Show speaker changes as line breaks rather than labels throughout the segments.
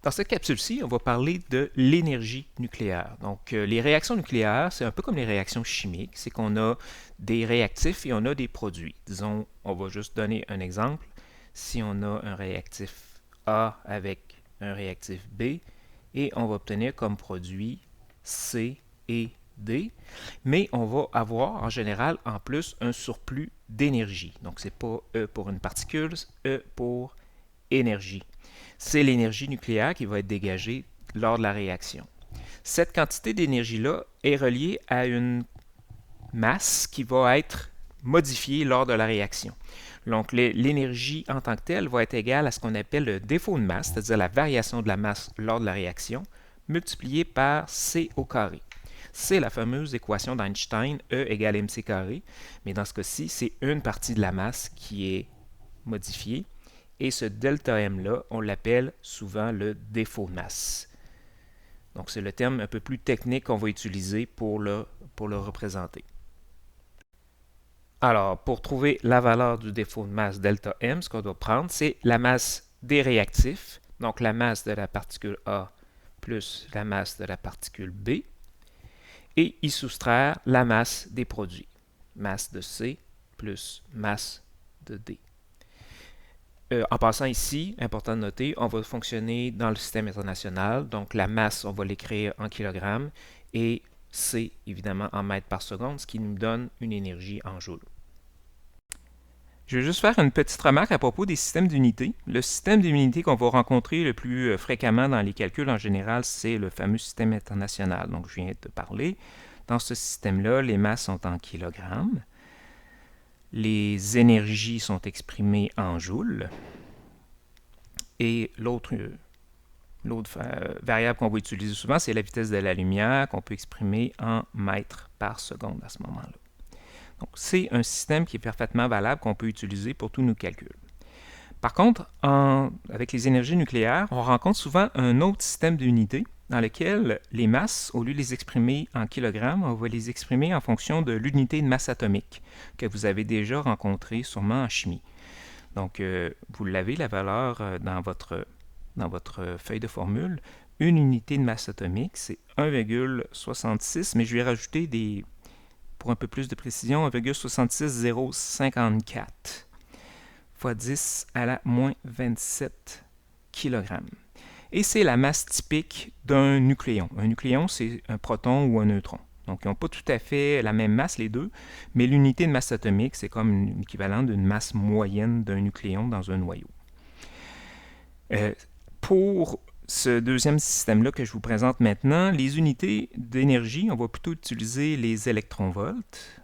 Dans cette capsule-ci, on va parler de l'énergie nucléaire. Donc, les réactions nucléaires, c'est un peu comme les réactions chimiques, c'est qu'on a des réactifs et on a des produits. Disons, on va juste donner un exemple. Si on a un réactif A avec un réactif B, et on va obtenir comme produit C et D, mais on va avoir en général en plus un surplus d'énergie. Donc, c'est pas E pour une particule, E pour énergie. C'est l'énergie nucléaire qui va être dégagée lors de la réaction. Cette quantité d'énergie-là est reliée à une masse qui va être modifiée lors de la réaction. Donc, l'énergie en tant que telle va être égale à ce qu'on appelle le défaut de masse, c'est-à-dire la variation de la masse lors de la réaction, multipliée par C au carré. C'est la fameuse équation d'Einstein, E égale mc carré, mais dans ce cas-ci, c'est une partie de la masse qui est modifiée. Et ce delta M-là, on l'appelle souvent le défaut de masse. Donc, c'est le terme un peu plus technique qu'on va utiliser pour le représenter. Alors, pour trouver la valeur du défaut de masse delta M, ce qu'on doit prendre, c'est la masse des réactifs, donc la masse de la particule A plus la masse de la particule B, et y soustraire la masse des produits, masse de C plus masse de D. En passant ici, important de noter, on va fonctionner dans le système international. Donc, la masse, on va l'écrire en kilogrammes et C, évidemment, en mètres par seconde, ce qui nous donne une énergie en joules. Je vais juste faire une petite remarque à propos des systèmes d'unités. Le système d'unité qu'on va rencontrer le plus fréquemment dans les calculs en général, c'est le fameux système international. Donc, je viens de parler. Dans ce système-là, les masses sont en kilogrammes. Les énergies sont exprimées en joules. Et l'autre variable qu'on va utiliser souvent, c'est la vitesse de la lumière qu'on peut exprimer en mètres par seconde à ce moment-là. Donc, c'est un système qui est parfaitement valable qu'on peut utiliser pour tous nos calculs. Par contre, avec les énergies nucléaires, on rencontre souvent un autre système d'unités dans lequel les masses, au lieu de les exprimer en kilogrammes, on va les exprimer en fonction de l'unité de masse atomique que vous avez déjà rencontrée sûrement en chimie. Donc, vous l'avez, la valeur dans votre feuille de formule. Une unité de masse atomique, c'est 1,66, mais je vais rajouter pour un peu plus de précision, 1,66054 fois 10 à la moins 27 kg. Et c'est la masse typique d'un nucléon. Un nucléon, c'est un proton ou un neutron. Donc, ils n'ont pas tout à fait la même masse, les deux, mais l'unité de masse atomique, c'est comme l'équivalent d'une masse moyenne d'un nucléon dans un noyau. Pour ce deuxième système-là que je vous présente maintenant, les unités d'énergie, on va plutôt utiliser les électronvolts.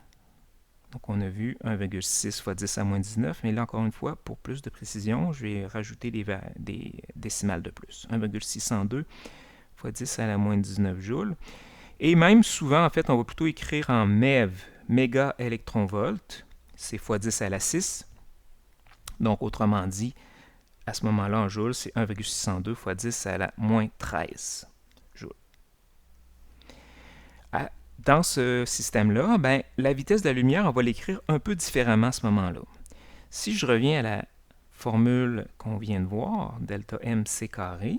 Donc, on a vu 1,6 fois 10 à moins 19, mais là, encore une fois, pour plus de précision, je vais rajouter des décimales de plus. 1,602 fois 10 à la moins 19 joules. Et même souvent, en fait, on va plutôt écrire en MeV, méga électronvolt, c'est fois 10 à la 6. Donc, autrement dit, à ce moment-là, en joules, c'est 1,602 fois 10 à la moins 13 joules. Dans ce système-là, la vitesse de la lumière, on va l'écrire un peu différemment à ce moment-là. Si je reviens à la formule qu'on vient de voir, delta M c carré,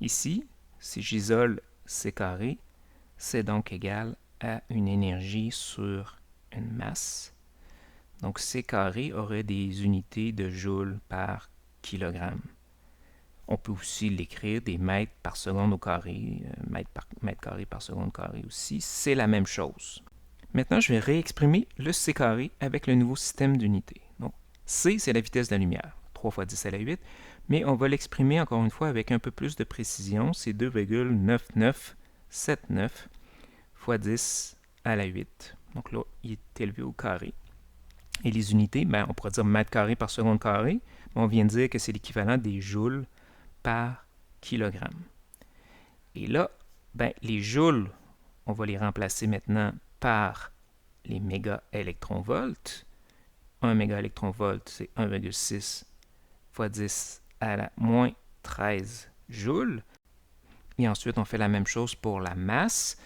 ici, si j'isole c carré, c'est donc égal à une énergie sur une masse. Donc, c carré aurait des unités de joules par kilogramme. On peut aussi l'écrire des mètres par seconde au carré, mètre carré par seconde carré aussi. C'est la même chose. Maintenant, je vais réexprimer le c carré avec le nouveau système d'unités. Donc, c, c'est la vitesse de la lumière, 3 fois 10 à la 8, mais on va l'exprimer encore une fois avec un peu plus de précision. C'est 2,9979 fois 10 à la 8. Donc là, il est élevé au carré. Et les unités, on pourrait dire mètre carré par seconde carré, mais on vient de dire que c'est l'équivalent des joules par kilogramme. Et là, les joules, on va les remplacer maintenant par les mégaélectronvolts. 1 mégaélectronvolt, c'est 1,6 fois 10 à la moins 13 joules. Et ensuite, on fait la même chose pour la masse.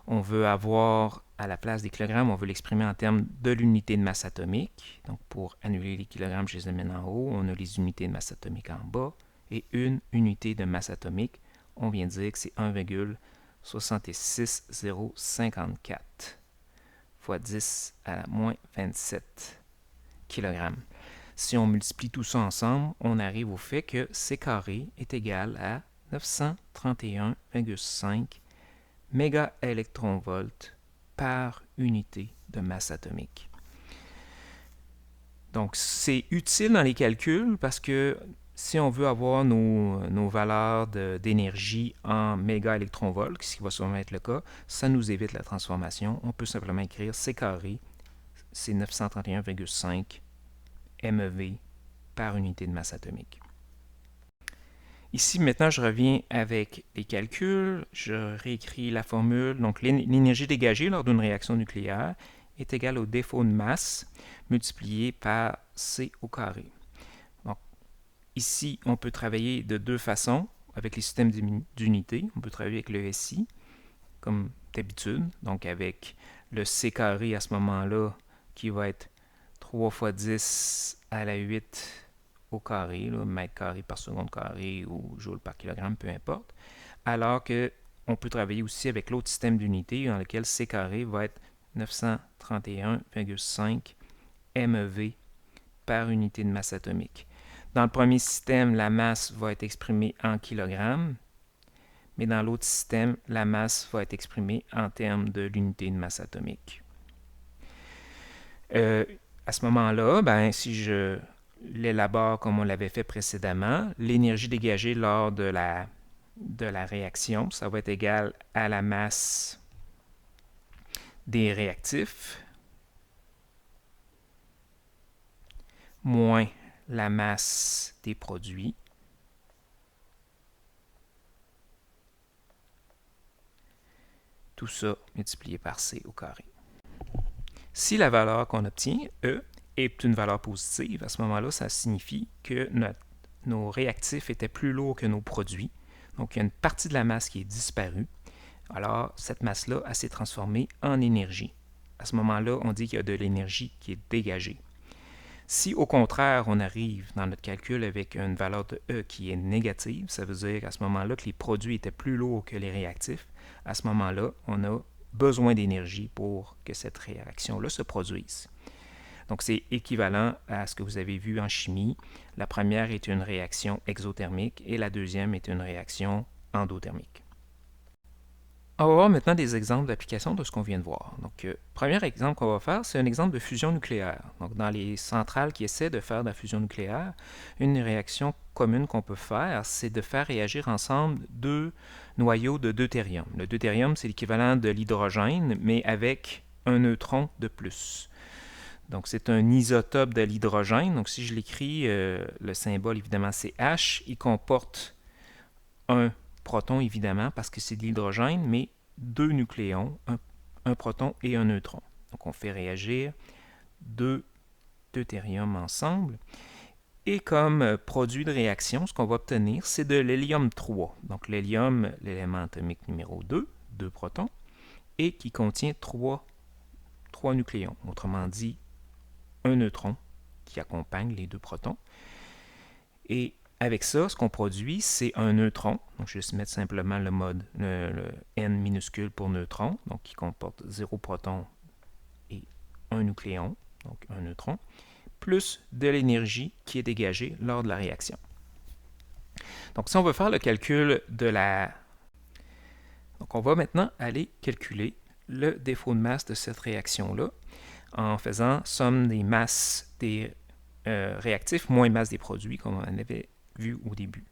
On veut avoir, à la place des kilogrammes, on veut l'exprimer en termes de l'unité de masse atomique. Donc, pour annuler les kilogrammes, je les amène en haut. On a les unités de masse atomique en bas. et une unité de masse atomique. On vient de dire que c'est 1,66054 fois 10 à la moins 27 kg. Si on multiplie tout ça ensemble, on arrive au fait que C carré est égal à 931,5 mégaélectronvolts par unité de masse atomique. Donc, c'est utile dans les calculs parce que si on veut avoir nos valeurs d'énergie en mégaélectronvolts, ce qui va sûrement être le cas, ça nous évite la transformation. On peut simplement écrire C carré, c'est 931,5 MeV par unité de masse atomique. Ici, maintenant, je reviens avec les calculs. Je réécris la formule. Donc, l'énergie dégagée lors d'une réaction nucléaire est égale au défaut de masse multiplié par C au carré. Donc, ici, on peut travailler de deux façons avec les systèmes d'unités. On peut travailler avec le SI, comme d'habitude, donc avec le C carré à ce moment-là, qui va être 3 fois 10 à la 8 au carré, là, mètre carré par seconde carré ou joule par kilogramme, peu importe. Alors que on peut travailler aussi avec l'autre système d'unité dans lequel C carré va être 931,5 MeV par unité de masse atomique. Dans le premier système, la masse va être exprimée en kilogrammes, mais dans l'autre système, la masse va être exprimée en termes de l'unité de masse atomique. À ce moment-là, si je l'élabore comme on l'avait fait précédemment, l'énergie dégagée lors de la réaction, ça va être égal à la masse des réactifs moins la masse des produits tout ça multiplié par C au carré. Si la valeur qu'on obtient, E, est une valeur positive, à ce moment-là, ça signifie que nos réactifs étaient plus lourds que nos produits. Donc, il y a une partie de la masse qui est disparue. Alors, cette masse-là, elle s'est transformée en énergie. À ce moment-là, on dit qu'il y a de l'énergie qui est dégagée. Si, au contraire, on arrive dans notre calcul avec une valeur de E qui est négative, ça veut dire à ce moment-là que les produits étaient plus lourds que les réactifs. À ce moment-là, on a besoin d'énergie pour que cette réaction-là se produise. Donc, c'est équivalent à ce que vous avez vu en chimie. La première est une réaction exothermique et la deuxième est une réaction endothermique. On va voir maintenant des exemples d'application de ce qu'on vient de voir. Donc, premier exemple qu'on va faire, c'est un exemple de fusion nucléaire. Donc, dans les centrales qui essaient de faire de la fusion nucléaire, une réaction commune qu'on peut faire, c'est de faire réagir ensemble deux noyaux de deutérium. Le deutérium, c'est l'équivalent de l'hydrogène, mais avec un neutron de plus. Donc, c'est un isotope de l'hydrogène. Donc, si je l'écris, le symbole, évidemment, c'est H. Il comporte un proton, évidemment, parce que c'est de l'hydrogène, mais deux nucléons, un proton et un neutron. Donc, on fait réagir deux deutériums ensemble. Et comme produit de réaction, ce qu'on va obtenir, c'est de l'hélium 3. Donc, l'hélium, l'élément atomique numéro 2, deux protons, et qui contient trois nucléons. Autrement dit, un neutron qui accompagne les deux protons. Et avec ça, ce qu'on produit, c'est un neutron. Donc, je vais juste mettre simplement le N minuscule pour neutron, donc qui comporte 0 proton et un nucléon, donc un neutron, plus de l'énergie qui est dégagée lors de la réaction. Donc, si on veut faire le calcul de la... Donc, on va maintenant aller calculer le défaut de masse de cette réaction-là en faisant somme des masses des réactifs moins masse des produits, comme on en avait vu au début.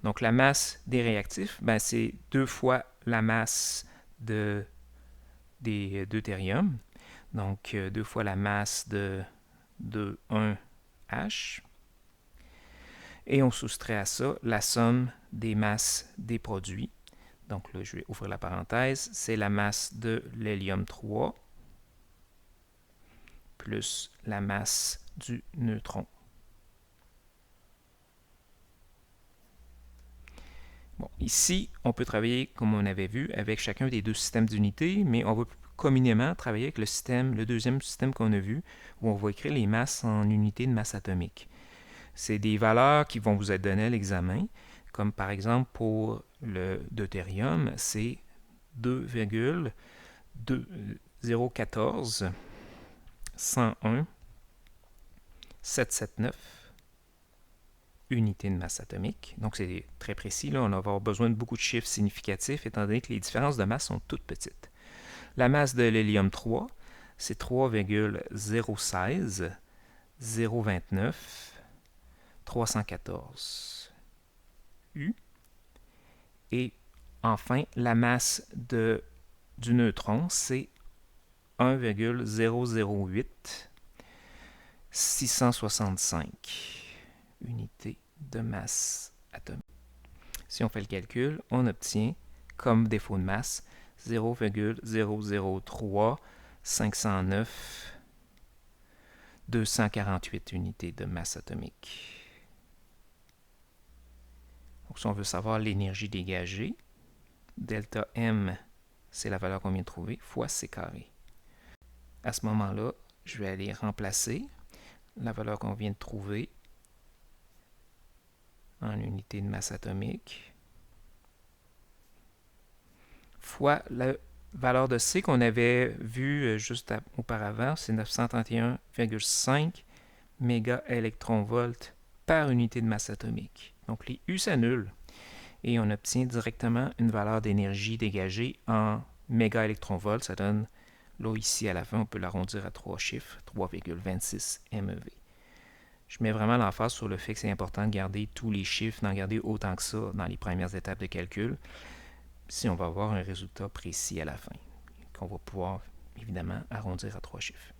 Donc, la masse des réactifs, c'est 2 fois la masse des deutériums. Donc, 2 fois la masse de 1H. Et on soustrait à ça la somme des masses des produits. Donc, là, je vais ouvrir la parenthèse. C'est la masse de l'hélium 3 plus la masse du neutron. Bon, ici, on peut travailler, comme on avait vu, avec chacun des deux systèmes d'unités, mais on va communément travailler avec le deuxième système qu'on a vu, où on va écrire les masses en unités de masse atomique. c'est des valeurs qui vont vous être données à l'examen, comme par exemple pour le deutérium, c'est 2,014 101 779 unités de masse atomique. Donc, c'est très précis. Là, on va avoir besoin de beaucoup de chiffres significatifs, étant donné que les différences de masse sont toutes petites. La masse de l'hélium 3, c'est 3,016 029 314 U. Et enfin, la masse du neutron, c'est 1,008 665 unités de masse atomique. Si on fait le calcul, on obtient comme défaut de masse 0,003 509 248 unités de masse atomique. Donc, si on veut savoir l'énergie dégagée, delta M, c'est la valeur qu'on vient de trouver, fois C carré. À ce moment-là, je vais aller remplacer la valeur qu'on vient de trouver en unité de masse atomique fois la valeur de C qu'on avait vue juste auparavant, c'est 931,5 mégaélectronvolts par unité de masse atomique. Donc les U s'annulent et on obtient directement une valeur d'énergie dégagée en mégaélectronvolts. Ça donne, là ici à la fin, on peut l'arrondir à 3 chiffres, 3,26 MeV. Je mets vraiment l'emphase sur le fait que c'est important de garder tous les chiffres, d'en garder autant que ça dans les premières étapes de calcul, si on va avoir un résultat précis à la fin, qu'on va pouvoir évidemment arrondir à 3 chiffres.